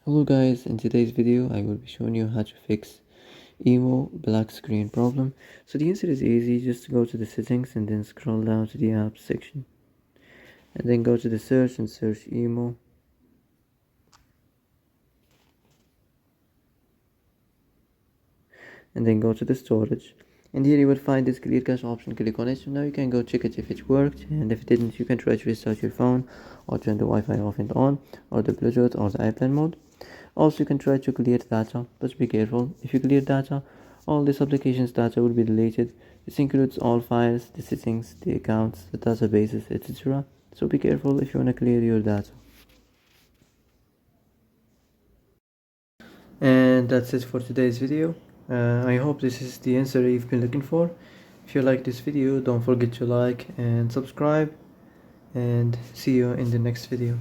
Hello guys, in today's video I will be showing you how to fix emo black screen problem. So the answer is easy, just go to the settings and then scroll down to the apps section and then go to the search and search emo, and then go to the storage, and here you will find this clear cache option. Click on it. So now you can go check it if it worked, and if it didn't you can try to restart your phone or turn the Wi-Fi off and on, or the Bluetooth or the airplane mode. Also you can try to clear data, but be careful. If you clear data, all this application's data will be deleted. This includes all files, the settings, the accounts, the databases, etc. So be careful if you want to clear your data. And that's it for today's video. I hope this is the answer you've been looking for. If you like this video, don't forget to like and subscribe, and see you in the next video.